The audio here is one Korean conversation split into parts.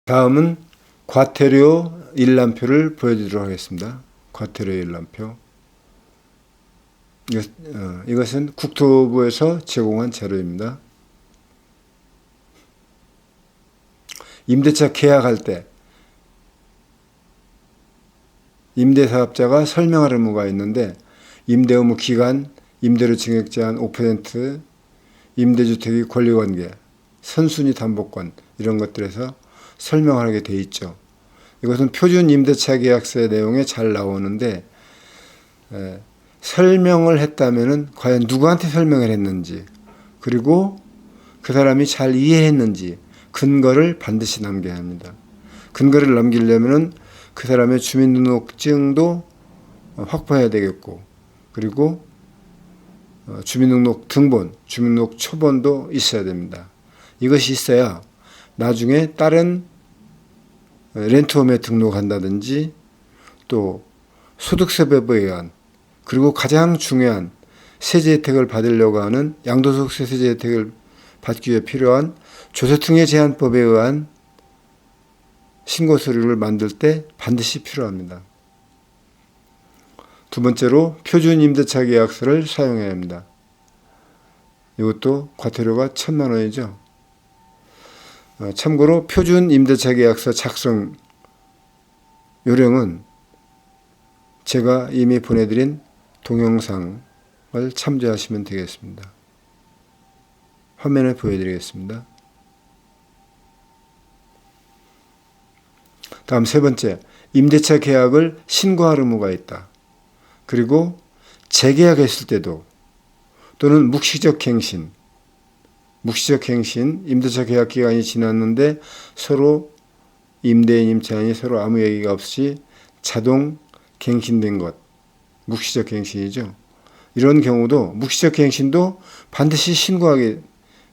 다음은 과태료 일람표를 보여드리도록 하겠습니다. 과태료 일람표. 이것은 국토부에서 제공한 자료입니다. 임대차 계약할 때 임대사업자가 설명할 의무가 있는데, 임대 의무 기간, 임대료 증액 제한 5%, 임대주택의 권리관계, 선순위 담보권, 이런 것들에서 설명하게 돼 있죠. 이것은 표준 임대차 계약서의 내용에 잘 나오는데, 설명을 했다면은 과연 누구한테 설명을 했는지, 그리고 그 사람이 잘 이해했는지 근거를 반드시 남겨야 합니다. 근거를 남기려면은 그 사람의 주민등록증도 확보해야 되겠고, 그리고 주민등록 등본, 주민등록 초본도 있어야 됩니다. 이것이 있어야 나중에 다른 렌트홈에 등록한다든지, 또 소득세 배부에 의한, 그리고 가장 중요한 세제 혜택을 받으려고 하는 양도소득세 세제 혜택을 받기 위해 필요한 조세통계 제한법에 의한 신고 서류를 만들 때 반드시 필요합니다. 두 번째로 표준 임대차 계약서를 사용해야 합니다. 이것도 과태료가 1,000만 원이죠. 참고로 표준 임대차 계약서 작성 요령은 제가 이미 보내드린 동영상을 참조하시면 되겠습니다. 화면에 보여드리겠습니다. 다음 세 번째, 임대차 계약을 신고할 의무가 있다. 그리고 재계약했을 때도, 또는 묵시적 갱신, 임대차 계약 기간이 지났는데 서로 임대인, 임차인이 서로 아무 얘기가 없이 자동 갱신된 것, 묵시적 갱신이죠. 이런 경우도, 묵시적 갱신도 반드시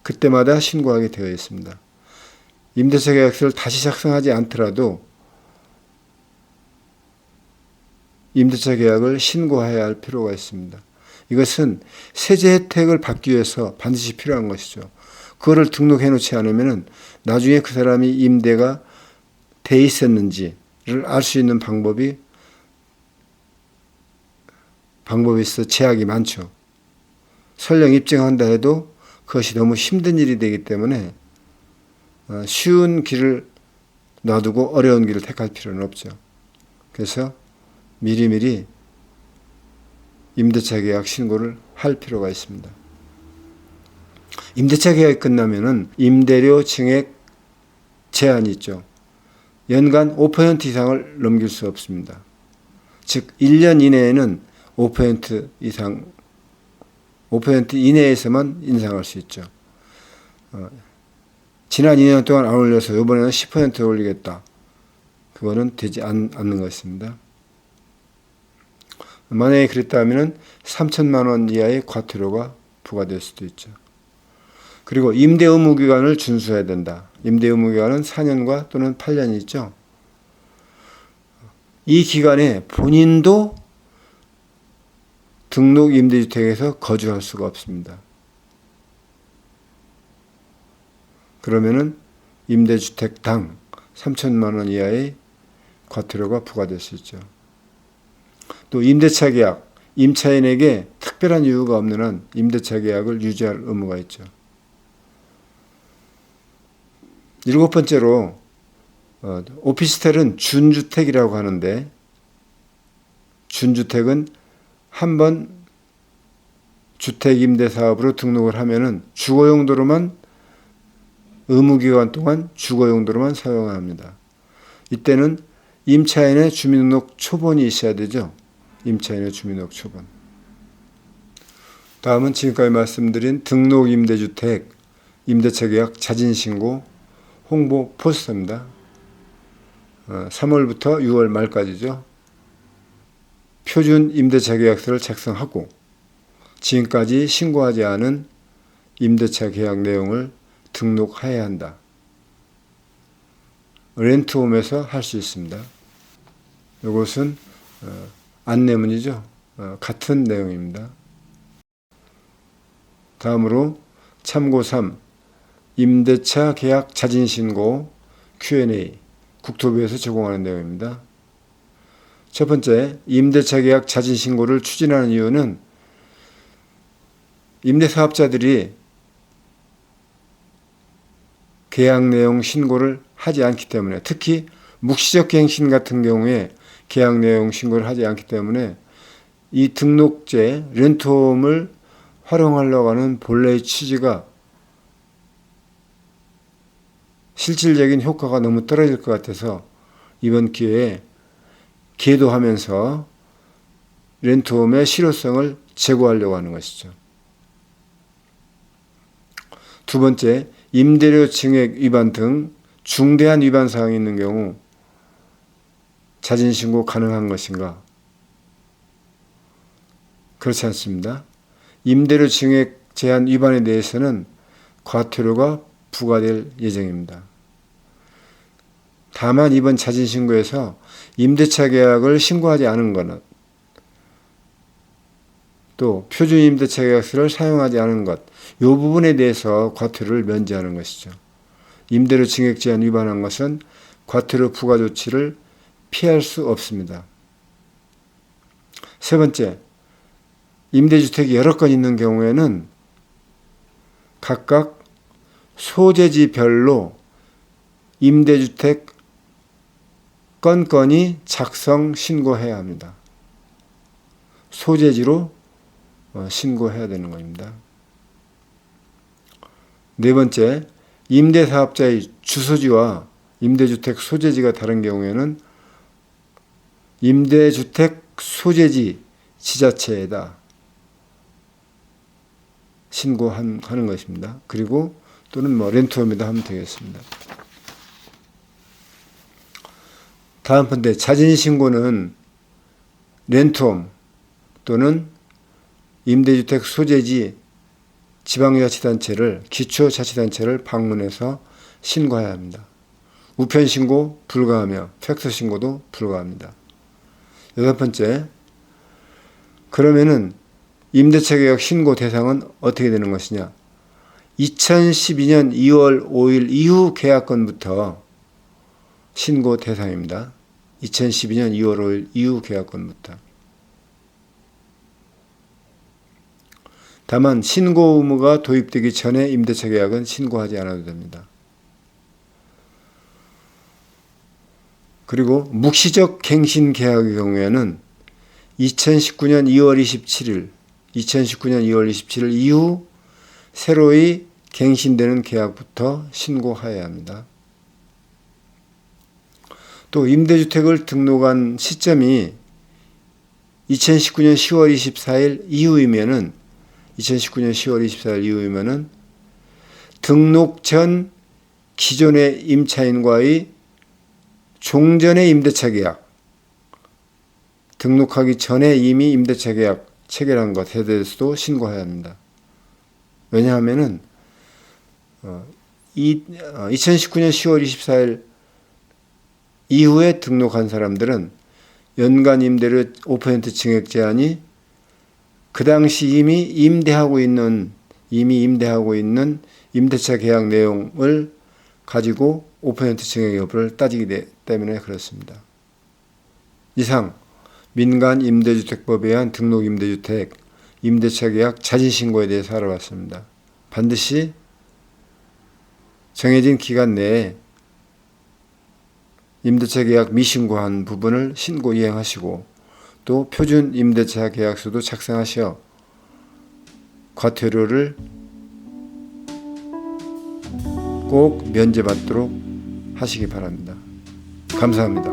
그때마다 신고하게 되어 있습니다. 임대차 계약서를 다시 작성하지 않더라도 임대차 계약을 신고해야 할 필요가 있습니다. 이것은 세제 혜택을 받기 위해서 반드시 필요한 것이죠. 그거를 등록해 놓지 않으면 나중에 그 사람이 임대가 돼 있었는지를 알 수 있는 방법이 있어 제약이 많죠. 설령 입증한다 해도 그것이 너무 힘든 일이 되기 때문에 쉬운 길을 놔두고 어려운 길을 택할 필요는 없죠. 그래서 미리미리 임대차 계약 신고를 할 필요가 있습니다. 임대차 계약이 끝나면은 임대료 증액 제한이 있죠. 연간 5% 이상을 넘길 수 없습니다. 즉 1년 이내에는 5% 이상, 5% 이내에서만 인상할 수 있죠. 지난 2년 동안 안 올려서 이번에는 10% 올리겠다. 그거는 되지 않는 것입니다. 만약에 그랬다면 3천만 원 이하의 과태료가 부과될 수도 있죠. 그리고 임대 의무 기간을 준수해야 된다. 임대 의무 기간은 4년과 또는 8년이 있죠. 이 기간에 본인도 등록 임대주택에서 거주할 수가 없습니다. 그러면은 임대주택당 3천만 원 이하의 과태료가 부과될 수 있죠. 또 임대차 계약, 임차인에게 특별한 이유가 없는 한 임대차 계약을 유지할 의무가 있죠. 7번째로 오피스텔은 준주택이라고 하는데, 준주택은 한번 주택임대사업으로 등록을 하면은 주거용도로만, 의무기간 동안 주거용도로만 사용합니다. 이때는 임차인의 주민등록 초본이 있어야 되죠. 임차인의 주민등록 초본. 다음은 지금까지 말씀드린 등록임대주택, 임대차 계약 자진신고, 홍보 포스터입니다. 3월부터 6월 말까지죠. 표준 임대차 계약서를 작성하고 지금까지 신고하지 않은 임대차 계약 내용을 등록해야 한다. 렌트홈에서 할 수 있습니다. 이것은 안내문이죠. 같은 내용입니다. 다음으로 참고 3. 임대차 계약 자진신고 Q&A 국토부에서 제공하는 내용입니다. 첫 번째, 임대차 계약 자진 신고를 추진하는 이유는 임대사업자들이 계약 내용 신고를 하지 않기 때문에, 특히 묵시적 갱신 같은 경우에 계약 내용 신고를 하지 않기 때문에 이 등록제 렌트홈을 활용하려고 하는 본래의 취지가 실질적인 효과가 너무 떨어질 것 같아서 이번 기회에 계도하면서 렌트홈의 실효성을 제고하려고 하는 것이죠. 두 번째, 임대료 증액 위반 등 중대한 위반 사항이 있는 경우 자진 신고 가능한 것인가? 그렇지 않습니다. 임대료 증액 제한 위반에 대해서는 과태료가 부과될 예정입니다. 다만 이번 자진 신고에서 임대차 계약을 신고하지 않은 것은, 또 표준 임대차 계약서를 사용하지 않은 것, 이 부분에 대해서 과태료를 면제하는 것이죠. 임대료 증액 제한 위반한 것은 과태료 부과 조치를 피할 수 없습니다. 세 번째, 임대주택이 여러 건 있는 경우에는 각각 소재지별로 임대주택 건건이 작성 신고해야 합니다. 소재지로 신고해야 되는 겁니다. 네 번째, 임대사업자의 주소지와 임대주택 소재지가 다른 경우에는 임대주택 소재지 지자체에다 신고하는 것입니다. 그리고 또는 렌트홈에다 하면 되겠습니다. 다음 번째, 자진 신고는 렌트홈 또는 임대주택 소재지 지방자치단체를, 기초자치단체를 방문해서 신고해야 합니다. 우편 신고 불가하며 팩스 신고도 불가합니다. 여섯 번째, 그러면은 임대차 계약 신고 대상은 어떻게 되는 것이냐? 2012년 2월 5일 이후 계약건부터 신고 대상입니다. 2012년 2월 5일 이후 계약건부터. 다만 신고 의무가 도입되기 전에 임대차 계약은 신고하지 않아도 됩니다. 그리고 묵시적 갱신 계약의 경우에는 2019년 2월 27일 이후 새로이 갱신되는 계약부터 신고해야 합니다. 또 임대주택을 등록한 시점이 2019년 10월 24일 이후이면은 등록 전 기존의 임차인과의 종전의 임대차 계약, 등록하기 전에 이미 임대차 계약 체결한 것에 대해서도 신고해야 합니다. 왜냐하면은 2019년 10월 24일 이후에 등록한 사람들은 연간 임대료 5% 증액 제한이 그 당시 이미 임대하고 있는 임대차 계약 내용을 가지고 5% 증액 여부를 따지기 때문에 그렇습니다. 이상 민간 임대주택법에 의한 등록 임대주택 임대차 계약 자진 신고에 대해서 알아봤습니다. 반드시 정해진 기간 내에 임대차 계약 미신고한 부분을 신고 이행하시고, 또 표준 임대차 계약서도 작성하셔 과태료를 꼭 면제받도록 하시기 바랍니다. 감사합니다.